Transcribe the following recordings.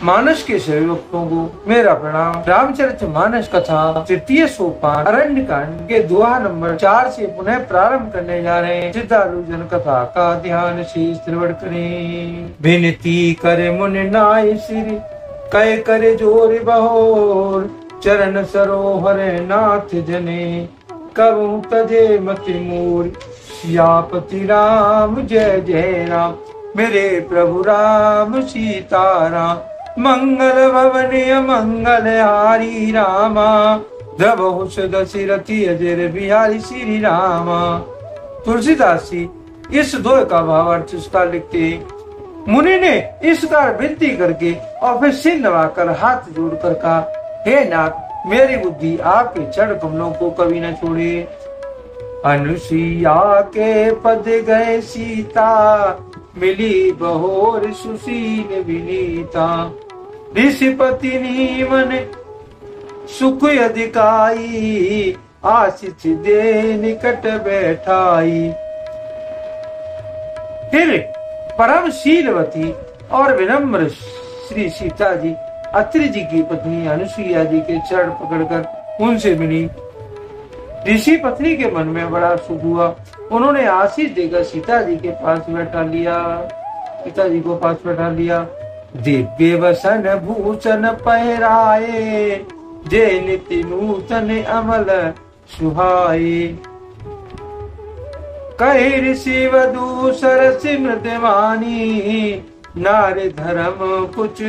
मानस के सभी भक्तों को मेरा प्रणाम। रामचरित मानस कथा तृतीय सोपान अरण्य कांड के दोहा नंबर 4 से पुनः प्रारंभ करने जा रहे हैं। श्रद्धालु जन कथा का ध्यान से श्रवण करें। विनती करे मुनि नाय श्री कह करे जोर बहोर चरण सरोहर नाथ जने करूं तजे मति मोर। सियापति राम जय जय राम मेरे प्रभु राम सीताराम। मंगल भवन मंगल हारी रामा धबहुष दशरथी अजर बिहारी श्री रामा। तुलसीदास जी इस दोहे का भावार्थ उसका लिखते मुनि ने इस बार विनती करके और फिर सिर नवाकर हाथ जोड़कर कहा, हे नाथ मेरी बुद्धि आपके चरण कमलों को कभी न छोड़े। अनुसुईया के पद गए सीता मिली बहोर सुशील विनीता। ऋषिपति नीमन सुख अधिकाई आशीष दे निकट बैठाई। फिर परम शीलवती और विनम्र श्री सीता जी अत्रि जी की पत्नी अनुसुईया जी के चरण पकड़कर उनसे मिली। ऋषि पत्नी के मन में बड़ा सुख हुआ। उन्होंने आशीष देकर सीता जी के पास बैठा लिया। सीता जी को पास बैठा लिया। दिव्य वसन भूषण पहराए जे नित्य नूतन अमल सुहाए। कहे ऋषि वधू सरस मृदवानी नारी धर्म कुछ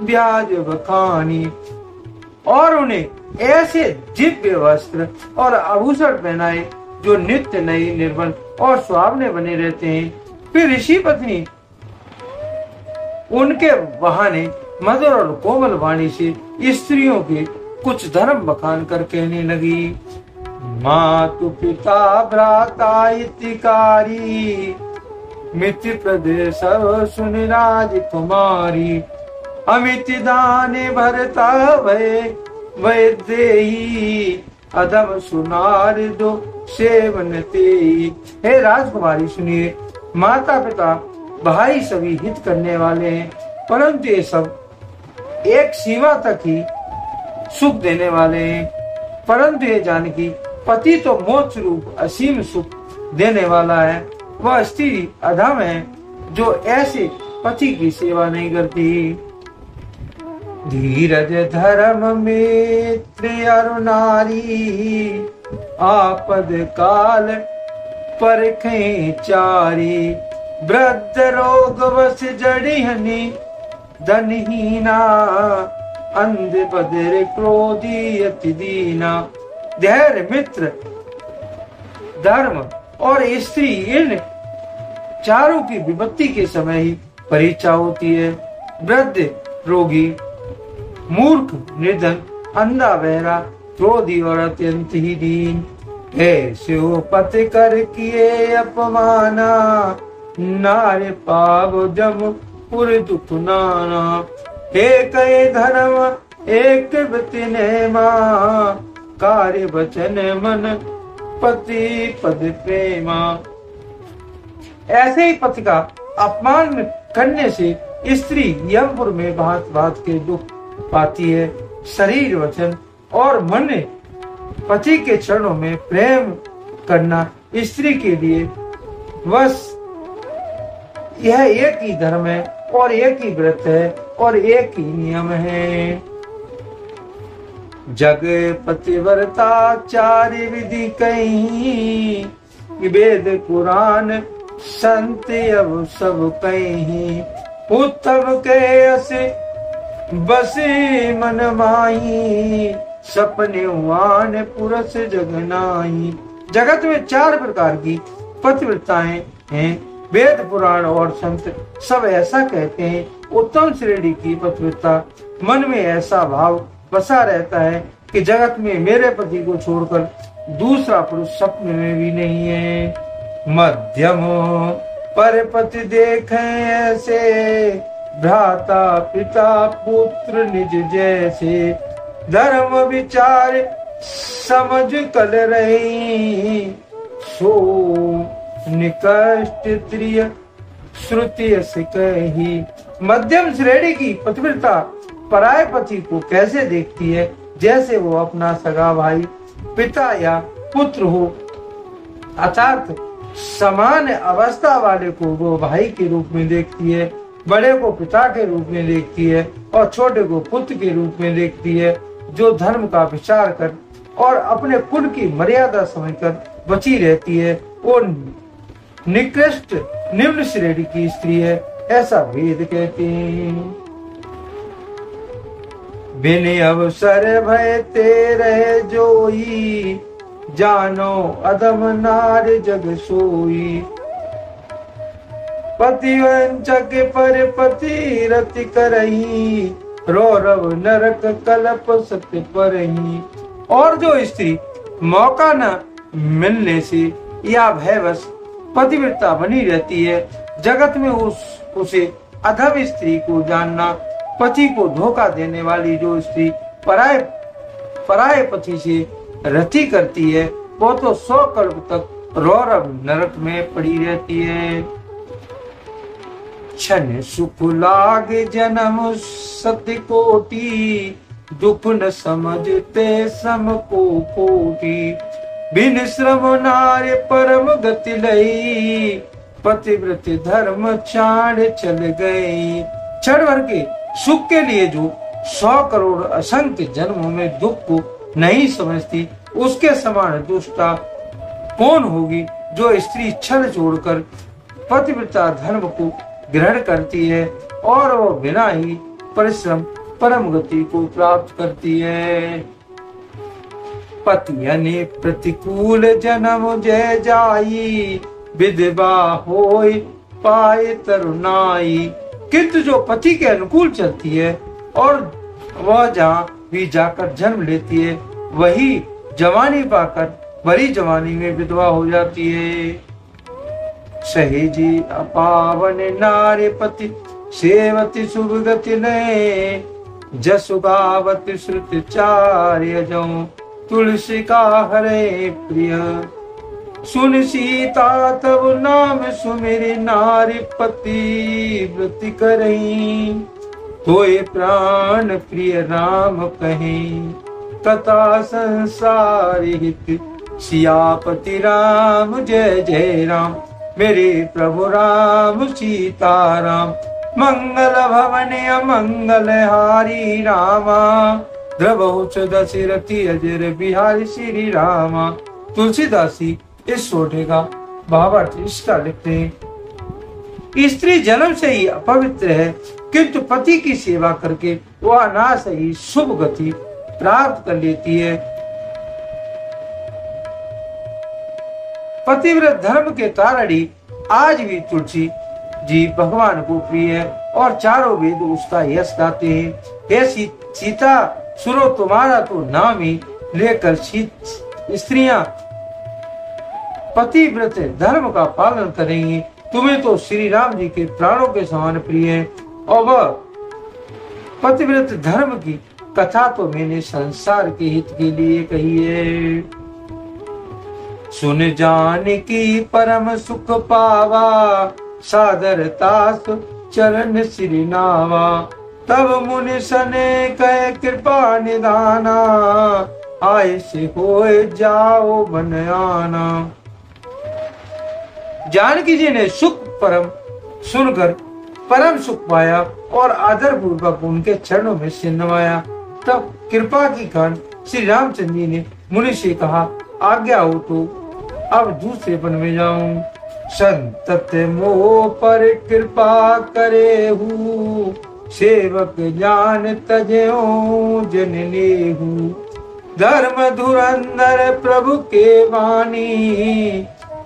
ब्याज बखानी। और उन्हें ऐसे दिव्य वस्त्र और आभूषण पहनाए जो नित्य नए निर्मल और सुहावने बने रहते हैं। फिर ऋषि पत्नी उनके बहाने मधुर और कोमल वाणी से स्त्रियों के कुछ धर्म बखान कर कहने लगी। मातु पिता भ्राता इतिकारी मित्र प्रदेश सुन राजकुमारी। अमित दाने भरता भय वैदेही अधम सुनार दो सेवन तेई। हे राजकुमारी सुनिए, माता पिता भाई सभी हित करने वाले हैं, परंतु ये सब एक सीमा तक ही सुख देने वाले हैं। परंतु ये जानकी पति तो मोक्ष रूप असीम सुख देने वाला है। वह स्त्री अधम है जो ऐसे पति की सेवा नहीं करती। धीरज धर्म मित्र अरुणारी आपद काल परखें चारी। वृद्ध रोग वश जड़ी हनी धनहीना अंध बदर क्रोधी अति दीना। धैर्य मित्र धर्म और स्त्री इन चारों की विपत्ति के समय ही परीक्षा होती है। वृद्ध रोगी मूर्ख निर्धन अंधा बहरा क्रोधी और अत्यंत ही दीन। ऐसे पति कर किए अपमाना नारे पाव जम पुर दुख नाना। एक धर्म एक विति माँ कार्य वचन मन पति पद प्रेमा। ऐसे ही पति का अपमान करने से स्त्री यमपुर में भांत भांत के दुख पाती है। शरीर वचन और मन पति के चरणों में प्रेम करना स्त्री के लिए बस यह एक ही धर्म है और एक ही व्रत है और एक ही नियम है। जग पतिव्रता चार विधि कहीं वेद पुराण संत अब सब कहीं। उत्तम के असे बसे मन माही सपने हुआन पुरस जगनाई। जगत में 4 प्रकार की पतिव्रताएं हैं। वेद पुराण और संत सब ऐसा कहते हैं। उत्तम श्रेणी की पतिव्रता मन में ऐसा भाव बसा रहता है कि जगत में मेरे पति को छोड़कर दूसरा पुरुष स्वप्न में भी नहीं है। मध्यम पर पति देखे ऐसे भ्राता पिता पुत्र निज जैसे। धर्म विचार समझ कल रही सो निकष्ट त्रिय श्रुति कही। मध्यम श्रेणी की पतिव्रता पराये पति को कैसे देखती है, जैसे वो अपना सगा भाई, पिता या पुत्र हो, अर्थात समान अवस्था वाले को वो भाई के रूप में देखती है, बड़े को पिता के रूप में देखती है और छोटे को पुत्र के रूप में देखती है। जो धर्म का विचार कर और अपने कुल की मर्यादा समझकर बची रहती है, वो निकृष्ट निम्न श्रेणी की स्त्री है, ऐसा वेद कहते हैं। बिन अवसर भय तेरे जोई, जानो अधम नार जग सोई। पति वंचक पर पति रति करही, रौरव नरक कलप सत्य परही। और जो स्त्री मौका न मिलने से या भयवश पतिव्रता बनी रहती है, जगत में उसे अधम स्त्री को जानना। पति को धोखा देने वाली जो स्त्री पराये पति से रति करती है, वो तो 100 कल्प तक रौरव नरक में पड़ी रहती है। क्षण सुख लाग जन्म सत्य कोटि, दुख न समझते सम को कोटि। बिन श्रम नार्य परम गति लई, पतिव्रत धर्म चाण चल गई। क्षण भर के सुख के लिए जो 100 करोड़ असंख्य जन्मों में दुख को नहीं समझती, उसके समान दुष्टा कौन होगी जो स्त्री छल छोड़कर पतिव्रता धर्म को ग्रहण करती है और वो बिना ही परिश्रम परम गति को प्राप्त करती है। पति अने प्रतिकूल जन्म जय जाई, विधवा होय पाए तरुणाई। किंतु जो पति के अनुकूल चलती है और वह जहाँ भी जाकर जन्म लेती है, वही जवानी पाकर बड़ी जवानी में विधवा हो जाती है। सहेजी अपावन नारे पति, सेवति शुभ गति ने। जसु गावत श्रुति चार्य जो, तुलसी का हरे प्रिय। सुन सीता तब नाम सुमेरी, नारी पति व्रति करही। तोय प्राण प्रिय राम कहे, कथा संसार हित। सियापति राम जय जय राम, मेरे प्रभु राम सीताराम। मंगल भवन अमंगल हारी रामा, द्रवहुच दशरथी अजर बिहारी श्री रामा। तुलसीदासी इस सोटे का भावार्थ इसका लिखते हैं। स्त्री जन्म से ही अपवित्र है, किंतु पति की सेवा करके वह अनायास ही शुभ गति प्राप्त कर लेती है। पतिव्रत धर्म के कारण ही आज भी तुलसी जी भगवान को प्रिय है और चारों वेद उसका यश गाते हैं। हे सीता सुनो, तुम्हारा तो नाम ही लेकर स्त्रियां पतिव्रत धर्म का पालन करेंगी। तुम्हें तो श्री राम जी के प्राणों के समान प्रिय है और वह पतिव्रत धर्म की कथा तो मैंने संसार के हित के लिए कही है। सुन जान की परम सुख पावा, सादरता चरण श्री नावा। तब मुनि सने कह कृपा निदाना, आय से होए जाओ बन आना। जानकी जी ने सुख परम सुनकर परम सुख पाया और आदर पूर्वक उनके चरणों में सिर नवाया। तब कृपा की कारण श्री रामचंद्र जी ने मुनि से कहा, आज्ञा हो तो अब दूसरे वन में जाऊं। संतत मोह पर कृपा करे हूँ, सेवक जान तजो जन लेहू। धर्म धुरंधर प्रभु के वाणी,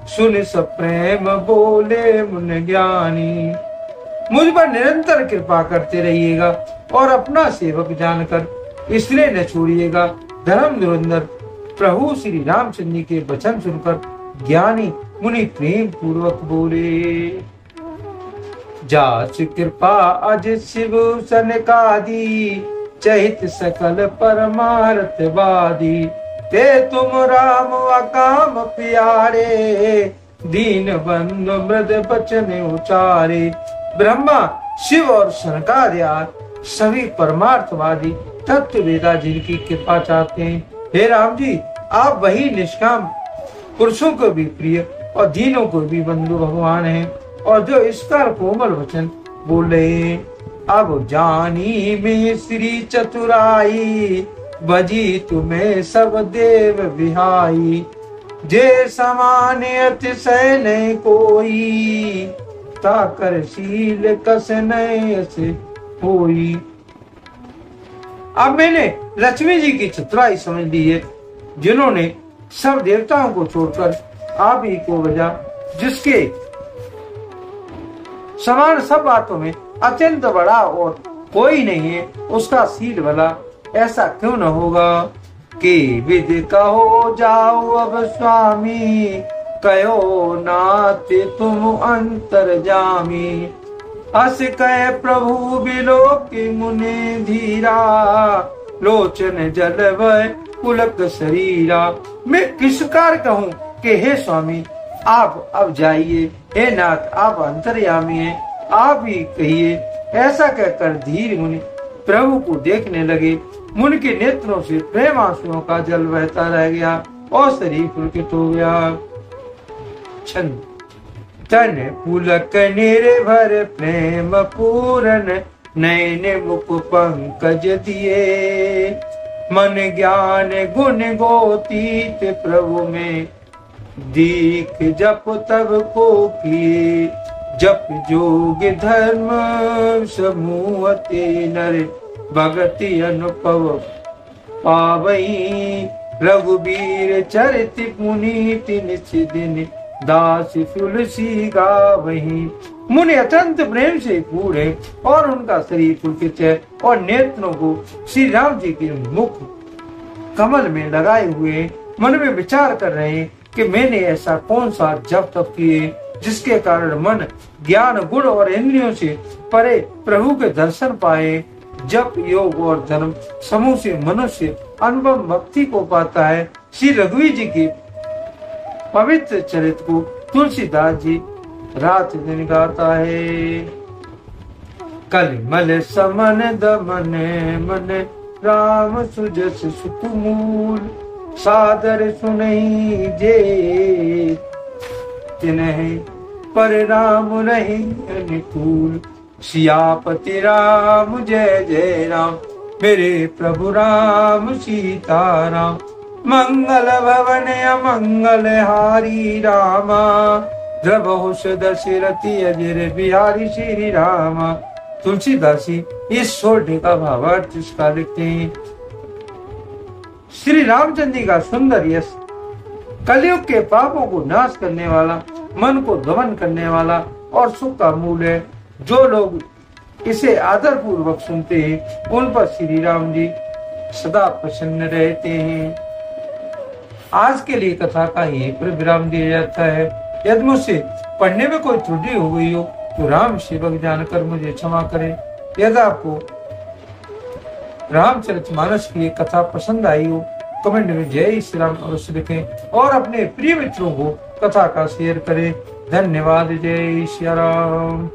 सुन सप्रेम बोले मुन ज्ञानी। मुझ पर निरंतर कृपा करते रहिएगा और अपना सेवक जानकर इसलिए न छोड़िएगा। धर्म धुरंधर प्रभु श्री रामचंद्र जी के वचन सुनकर ज्ञानी मुनि प्रेम पूर्वक बोले। जाच कृपा अज शिव सनकादि, चहित सकल परमार्थ वादी। ते तुम राम अकाम प्यारे, दीन बंधु मृद बचन उचारे। ब्रह्मा शिव और सनकादि सभी परमार्थवादी तत्ववेदा जिनकी कृपा चाहते हैं। हे राम जी, आप वही निष्काम पुरुषों को भी प्रिय और दीनों को भी बंधु भगवान हैं, और जो इसका कोमल वचन बोल रहे हैं। अब जानी में श्री चतुराई, बजी तुम्हें सब देव बिहाई। जे समान अतिशय नहीं कोई, ताकर शील कस नय होई। अब मैंने लक्ष्मी जी की चतुराई समझ ली है, जिन्होंने सब देवताओं को छोड़कर आप ही को बजा, जिसके समान सब बातों में अत्यंत बड़ा और कोई नहीं है, उसका शील भला ऐसा क्यों न होगा। कि विद कहो जाओ अब स्वामी, कहो नाथ तुम अंतर जामी। हस कह प्रभु बिलोक मुनि धीरा, लोचन जल वह पुलक शरीरा। मैं किस कार कहूँ कि हे स्वामी आप अब जाइए, हे नाथ आप अंतर्यामी हैं, आप ही कहिए। ऐसा कहकर धीर मुनि प्रभु को देखने लगे। मुनि के नेत्रों से प्रेम आंसुओं का जल बहता रह गया और शरीर पुलकित हो गया। छंद। तन पुलक निर्भर प्रेम पूरन, नैन मुख पंकज दिए। मन ज्ञान गुण गोतीत प्रभु में, दीख जप तब को किए। जप जोग धर्म समूह ते नर, भगति अनुभव पावई। रघुबीर चरित पुनीति निशिदिन, दास तुलसी गावही। मुनि अत्यंत प्रेम से पूरे और उनका शरीर पुलकित है, और नेत्रों को श्री राम जी के मुख कमल में लगाए हुए मन में विचार कर रहे हैं कि मैंने ऐसा कौन सा जप तप किए, जिसके कारण मन ज्ञान गुण और इंद्रियों से परे प्रभु के दर्शन पाए। जप योग और धर्म समूह से मनुष्य अनुभव भक्ति को पाता है। श्री रघुवीर जी के पवित्र चरित्र को तुलसीदास जी रात दिन गाता है। कलिमल समन दमन मन, राम सुजस सुकुमूल। सादर सुनहि जे तिन्हि, पर राम नहीं अनुकूल। सियापति राम जय जय राम, मेरे प्रभु राम सीताराम। मंगल भवन अमंगल हारी रामा, द्रवहुष दशरथी अजर बिहारी श्री रामा। तुलसीदासी इस सोढ़े का भावार्थ इसका लिखते हैं। श्री रामचंद्र जी का सुंदर यश, कलयुग के पापों को नाश करने वाला, मन को दमन करने वाला और सुख का मूल है। जो लोग इसे आदर पूर्वक सुनते हैं, उन पर श्री राम जी सदा प्रसन्न रहते हैं। आज के लिए कथा का यही पर विराम दिया जाता है। यदि मुझसे पढ़ने में कोई त्रुटि हो गई हो तो राम सेवक जानकर मुझे क्षमा करें। यदि आपको रामचरितमानस की कथा पसंद आई हो, कमेंट में जय श्री राम अवश्य लिखें और अपने प्रिय मित्रों को कथा का शेयर करें। धन्यवाद। जय श्री राम।